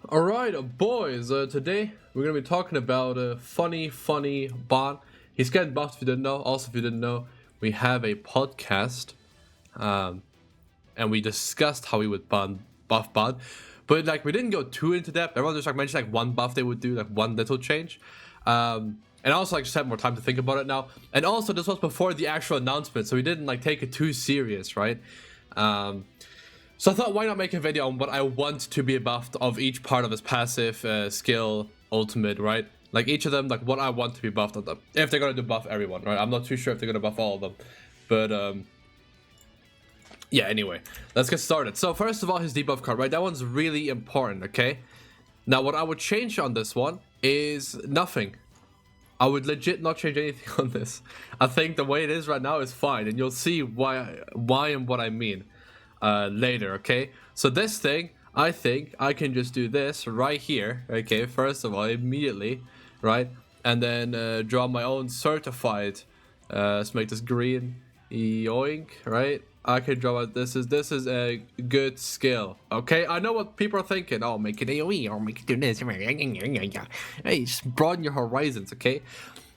Alright, boys, today we're gonna be talking about a funny Bond. He's getting buffed if you didn't know. Also, if you didn't know, we have a podcast, and we discussed how we would buff Bond. But like we didn't go too into depth. Everyone just like mentioned like one buff they would do, like one little change. And also like just had more time to think about it now. And also this was before the actual announcement, so we didn't like take it too serious, right? So I thought, why not make a video on what I want to be buffed of each part of his passive, skill, ultimate, right? Like each of them, like what I want to be buffed on them. If they're gonna do buff everyone, right? I'm not too sure if they're gonna buff all of them. But, yeah, anyway. Let's get started. So first of all, his debuff card, right? That one's really important, okay? Now, what I would change on this one is nothing. I would legit not change anything on this. I think the way it is right now is fine, and you'll see why and what I mean later, okay? So this thing, I think I can just do this right here, okay? First of all, immediately, right? And then draw my own certified. Let's make this green. Yoink, right? I can draw it. This is a good skill, okay? I know what people are thinking. Oh, make it AoE or make it do this. Hey, just broaden your horizons, okay?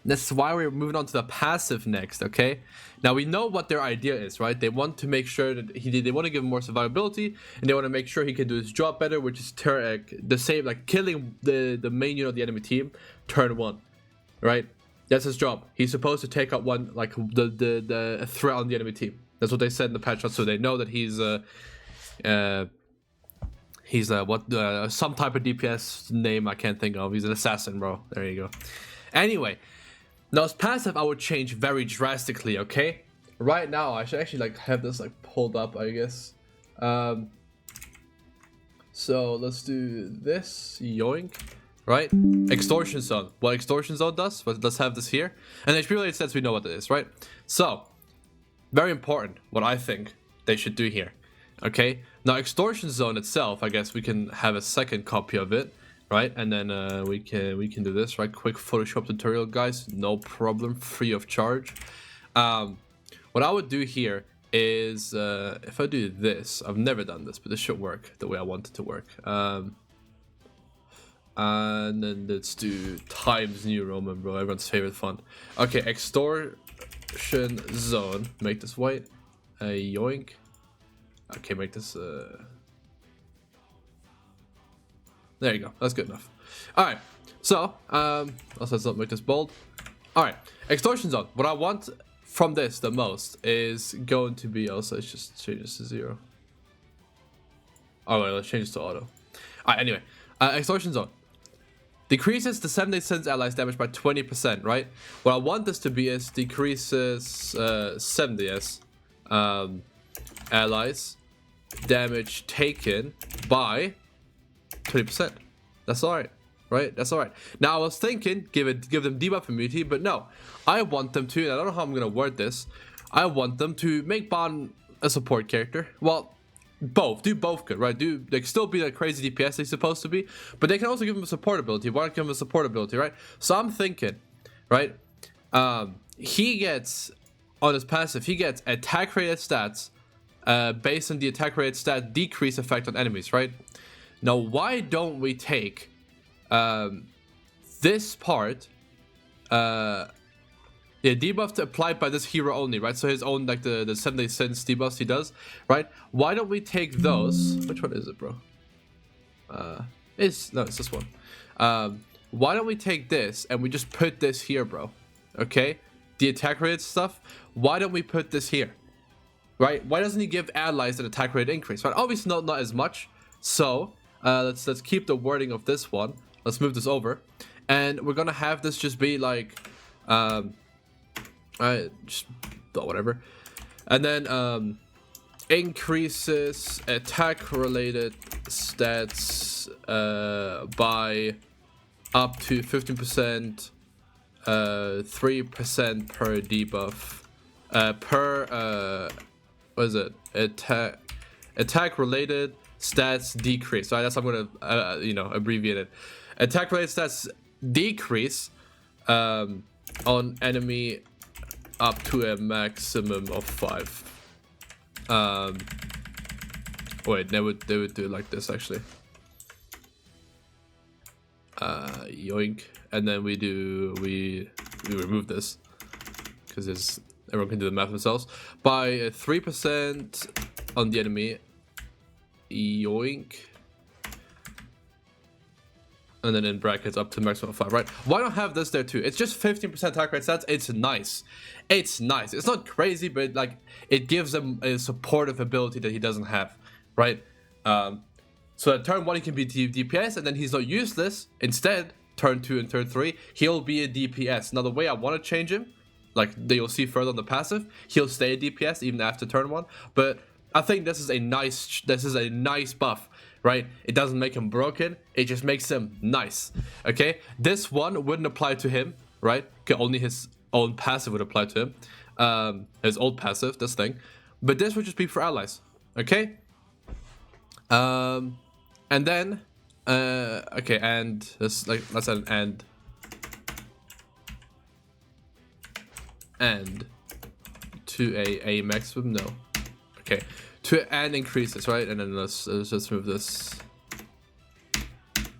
That's why we're moving on to the passive next, okay? Now we know what their idea is, right? They want to make sure that they want to give him more survivability, and they want to make sure he can do his job better, which is the same, like killing the main unit of the enemy team turn one, right? That's his job. He's supposed to take out one, like the threat on the enemy team. That's what they said in the patch notes, so they know that he's some type of DPS name I can't think of. He's an assassin, bro. There you go. Anyway, now his passive I would change very drastically, okay? Right now, I should actually like have this like pulled up, I guess. So let's do this. Yoink. Right? Extortion Zone. What Extortion Zone does, but let's have this here. And HP related stats, we know what it is, right? So, very important, what I think they should do here. Okay? Now, Extortion Zone itself, I guess we can have a second copy of it, right? And then we can do this, right? Quick Photoshop tutorial, guys. No problem, free of charge. What I would do here is, if I do this, I've never done this, but this should work the way I want it to work. And then let's do Times New Roman, bro. Everyone's favorite font. Okay, Extortion Zone. Make this white. Yoink. Okay, make this. There you go. That's good enough. All right. So, also let's not make this bold. All right, Extortion Zone. What I want from this the most is going to be. Also, let's just change this to 0. Oh wait, let's change this to auto. All right. Anyway, Extortion Zone. Decreases the 70 allies damage by 20%, right? What I want this to be is decreases 70 allies damage taken by 20%. That's alright, right? That's alright. Now I was thinking give them debuff immunity, but no. I want them to, and I don't know how I'm gonna word this. I want them to make Bond a support character. Well, do both good, right? They still be the crazy DPS they're supposed to be, but they can also give him a support ability. Why not give him a support ability, right? So I'm thinking, right? He gets on his passive, he gets attack rated stats based on the attack rated stat decrease effect on enemies, right? Now, why don't we take this part? Yeah, debuff applied by this hero only, right? So his own, like the 70 cents debuffs he does, right? Why don't we take those? Which one is it, bro? It's this one. Why don't we take this and we just put this here, bro? Okay, the attack rate stuff. Why don't we put this here, right? Why doesn't he give allies an attack rate increase? Right? Obviously not as much. So let's keep the wording of this one. Let's move this over, and we're gonna have this just be like just whatever, and then increases attack related stats by up to 15%, 3% per debuff, per what is it, attack related stats decrease. Right, that's how I'm gonna abbreviate it. Attack related stats decrease on enemy up to a maximum of 5. Wait, they would do it like this actually. yoink, and then we remove this because everyone can do the math themselves. By 3% on the enemy, yoink, and then in brackets up to maximum of 5, right? Why not have this there too? It's just 15% attack rate stats. It's nice. It's nice. It's not crazy, but like it gives him a supportive ability that he doesn't have, right? So at turn 1 he can be DPS, and then he's not useless. Instead, turn 2 and turn 3, he'll be a DPS. Now the way I want to change him, like you'll see further on the passive, he'll stay a DPS even after turn 1. But I think this is a nice buff, right? It doesn't make him broken, it just makes him nice. Okay, this one wouldn't apply to him, right? Okay, only his own passive would apply to him, his old passive, this thing. But this would just be for allies. Okay, and then okay, and this, like, let's add an and to a maximum. No, okay, to and increases, right? And then let's move this.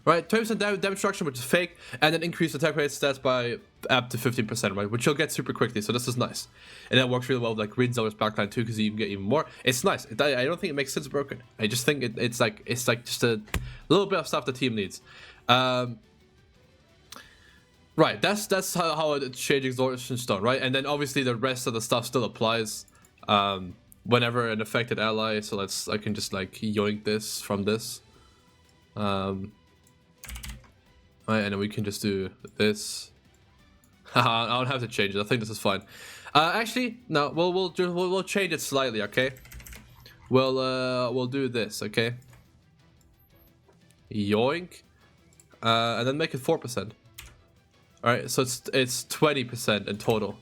Right, 20% damage destruction, which is fake, and then increase attack rate stats by up to 15%, right? Which you'll get super quickly, so this is nice. And that works really well with like Green Zelda's backline too, because you can get even more. It's nice. I don't think it makes sense broken. I just think it's like just a little bit of stuff the team needs. Right, that's how it changes Exhaustion Stone, right? And then obviously the rest of the stuff still applies whenever an affected ally. So I can just like yoink this from this. Right, and then we can just do this. I don't have to change it. I think this is fine. Actually, no. We'll change it slightly. Okay. We'll do this. Okay. Yoink, and then make it 4%. All right. So it's 20% in total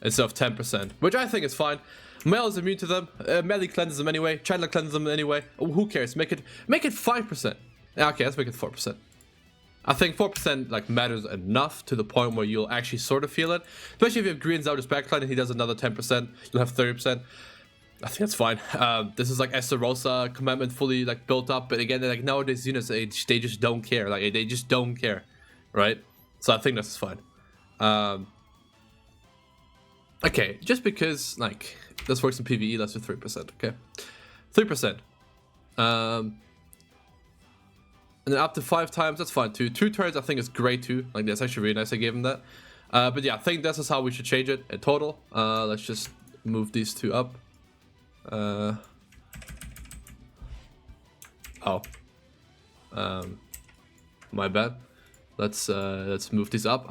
instead of 10%, which I think is fine. Mel is immune to them. Melee cleanses them anyway. Chandler cleanses them anyway. Who cares? Make it 5%. Okay, let's make it 4%. I think 4% like matters enough to the point where you'll actually sort of feel it. Especially if you have Green Zelda's backline and he does another 10%, you'll have 30%. I think that's fine. This is like Esterosa commandment fully like built up, but again, like nowadays units they just don't care. Like they just don't care, right? So I think that's fine. Okay, just because like this works in PvE, let's do 3%. Okay, 3%. And then up to 5 times, that's fine too. 2 turns I think is great too. Like that's actually really nice I gave him that. But yeah, I think this is how we should change it in total. Let's just move these 2 up. My bad. Let's move these up.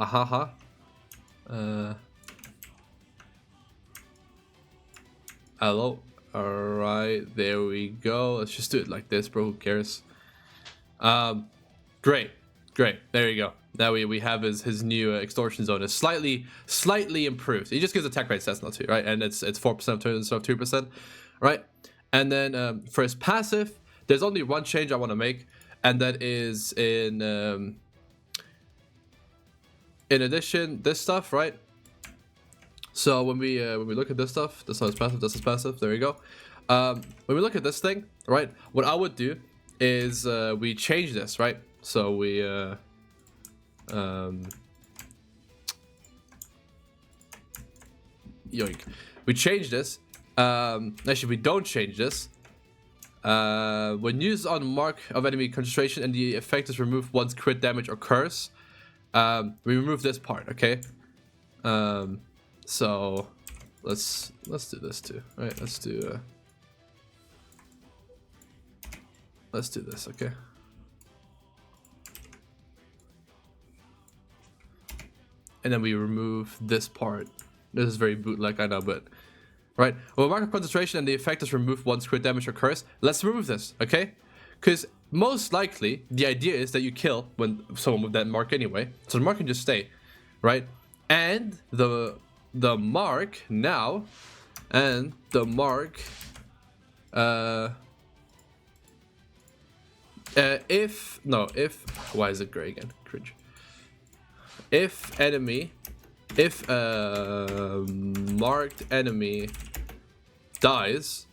Hello. Alright, there we go. Let's just do it like this, bro. Who cares? Great. There you go. Now we have his new extortion zone is slightly improved. He just gives attack rate stats, not 2, right? And it's 4% of turns instead of 2%, right? And then for his passive, there's only one change I want to make, and that is in addition this stuff, right? So when we look at this stuff, this one is passive, this is passive. There you go. When we look at this thing, right? What I would do is we change this, right? So we yoink. We change this. Actually, we don't change this. When used on mark of enemy concentration and the effect is removed once crit damage occurs, we remove this part. Okay. So let's do this too. All right. Let's do this. Okay. And then we remove this part. This is very bootleg, I know, but right. Well, mark of concentration and the effect is removed once crit damage occurs. Let's remove this, okay? Because most likely the idea is that you kill when someone with that mark anyway, so the mark can just stay, right? And the mark now, and the mark, if why is it gray again? Cringe. If marked enemy dies,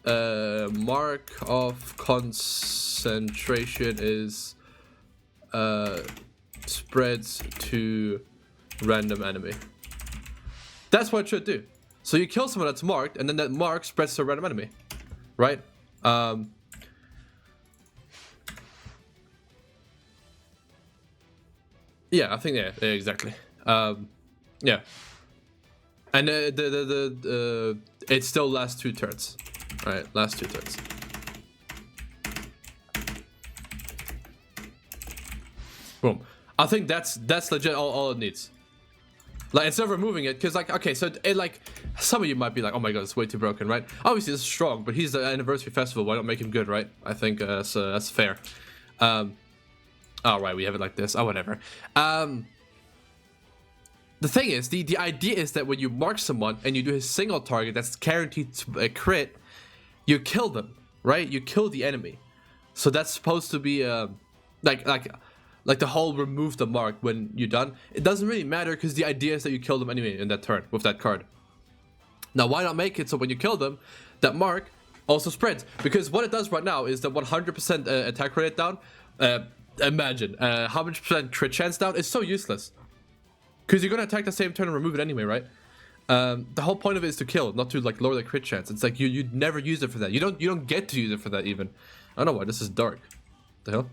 mark of concentration is spreads to random enemy. That's what it should do. So you kill someone that's marked, and then that mark spreads to a random enemy, right? Yeah, I think yeah, exactly. Yeah, and it still lasts 2 turns, right? Last 2 turns. Boom. I think that's legit all it needs. Like, instead of removing it, because like, okay, so it like, some of you might be like, oh my god, it's way too broken, right? Obviously it's strong, but he's the anniversary festival, why not make him good, right? I think that's fair. Oh right, we have it like this. Oh, whatever. The thing is, the idea is that when you mark someone and you do his single target that's guaranteed to a crit, you kill them, right? You kill the enemy. So that's supposed to be like the whole remove the mark when you're done. It doesn't really matter because the idea is that you kill them anyway in that turn with that card. Now, why not make it so when you kill them, that mark also spreads? Because what it does right now is the 100% attack rate down. Imagine how much percent crit chance down is so useless. Because you're gonna attack the same turn and remove it anyway, right? The whole point of it is to kill, not to like lower the crit chance. It's like you'd never use it for that. You don't get to use it for that even. I don't know why this is dark. What the hell?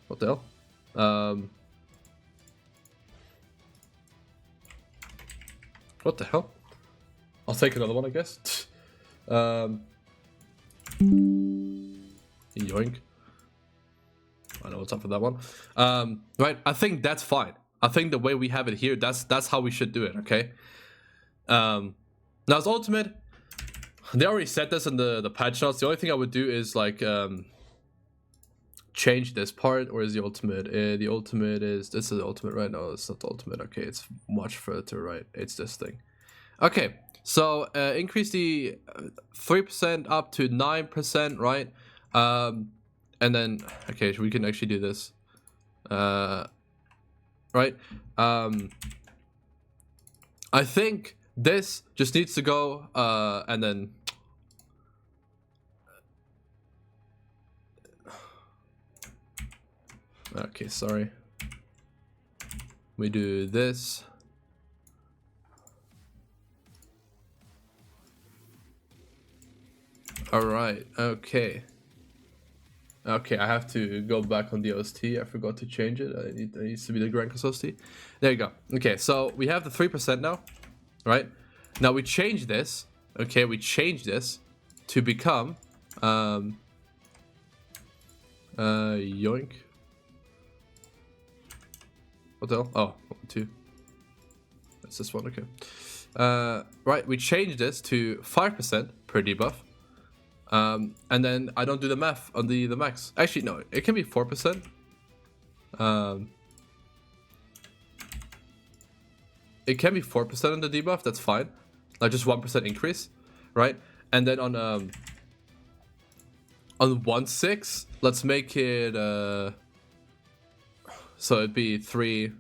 What the hell? What the hell? I'll take another one, I guess. Yoink. I know what's up with that one. Right, I think that's fine. I think the way we have it here, that's how we should do it, okay? Now as ultimate, they already said this in the patch notes. The only thing I would do is like change this part. Or is the ultimate? The ultimate is, this is the ultimate, right? No, it's not the ultimate. Okay, it's much further to the right. It's this thing. Okay, so increase the 3% up to 9%, right? And then, okay, so we can actually do this. Right? I think this just needs to go, and then... Okay, sorry. We do this. Alright, okay. Okay, I have to go back on the OST. I forgot to change it. It needs to be the Grand OST. There you go. Okay, so we have the 3% now, right? Now we change this. Okay, we change this to become yoink. What the hell? Oh, 2. That's this one. Okay. Right, we change this to 5% per debuff. And then I don't do the math on the max. Actually, no, it can be 4%. It can be 4% on the debuff. That's fine. Like just 1% increase, right? And then on 1/6, let's make it so it'd be 3.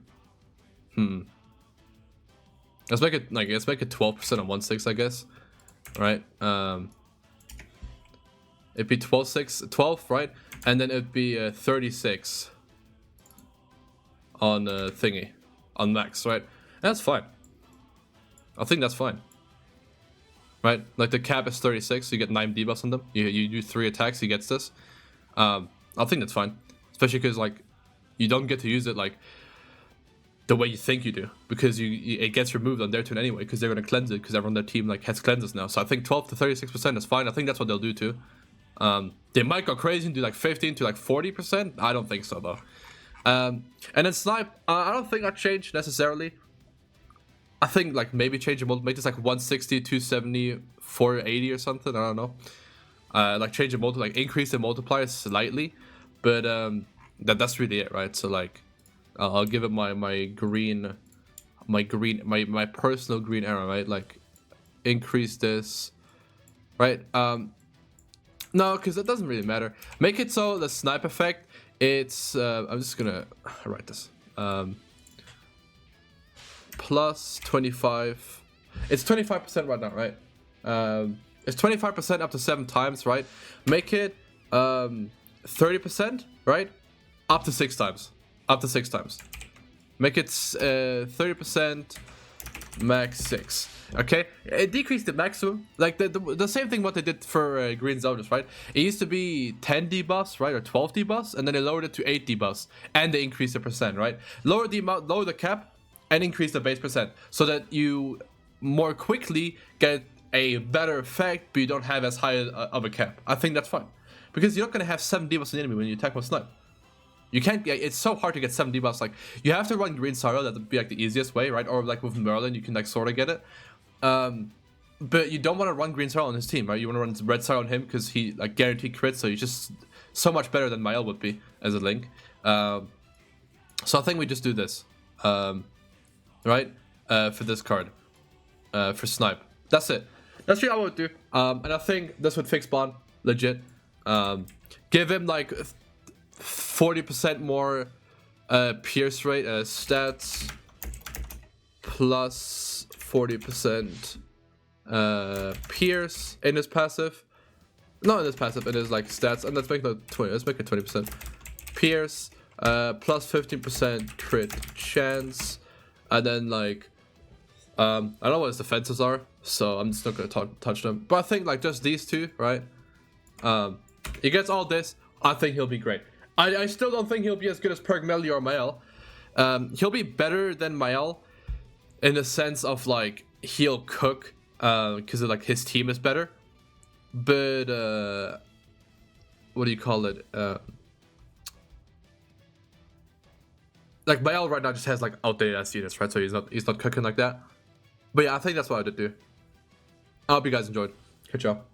Let's make it 12% on 1/6, I guess, right? It'd be 12, right? And then it'd be 36 on thingy, on max, right? That's fine. I think that's fine, right? Like the cap is 36, so you get 9 debuffs on them. You do 3 attacks, he gets this. I think that's fine, especially because like you don't get to use it like the way you think you do, because it gets removed on their turn anyway, because they're gonna cleanse it, because everyone on their team like has cleanses now. So I think 12 to 36% is fine. I think that's what they'll do too. They might go crazy and do like 15 to like 40%. I don't think so though. And then snipe, I don't think I'd change necessarily. I think like maybe change it, make this like 160, 270, 480 or something. I don't know. Like change the like increase the multiplier slightly, but that's really it, right? So like I'll give it my personal green arrow, right? Like increase this, right? No, because that doesn't really matter. Make it so the snipe effect, it's I'm just gonna write this. Plus 25. It's 25% right now, right? It's 25% up to 7 times, right? Make it 30%, right? Up to 6 times. Up to 6 times. Make it 30%, max 6. Okay? It decreased the maximum. Like the same thing what they did for green zones, right? It used to be 10 debuffs, right? Or 12 debuffs, and then they lowered it to 8 debuffs. And they increased the percent, right? Lower the amount, lower the cap, and increase the base percent. So that you more quickly get a better effect, but you don't have as high of a cap. I think that's fine. Because you're not going to have 7 debuffs on the enemy when you attack with snipe. You can't get, it's so hard to get 7 debuffs. Like, you have to run green Sora, that would be like the easiest way, right? Or like with Merlin, you can like sort of get it. But you don't want to run green Sora on his team, right? You want to run red Sora on him because he like guaranteed crits, so he's just so much better than Mael would be as a link. So I think we just do this, right? For this card, for snipe. That's it. That's what I would do. And I think this would fix Bond legit. Give him like 40% more pierce rate stats plus 40% pierce in his passive. Not in his passive, in his like stats. And let's make it 20. Let's make it 20% pierce plus 15% crit chance, and then like I don't know what his defenses are, so I'm just not gonna touch them. But I think like just these two, right? He gets all this. I think he'll be great. I still don't think he'll be as good as Pergmelli or Mael. He'll be better than Mael in the sense of like he'll cook because like his team is better. But what do you call it? Like Mael right now just has like outdated ass units, right? So he's not cooking like that. But yeah, I think that's what I did do. I hope you guys enjoyed. Good job.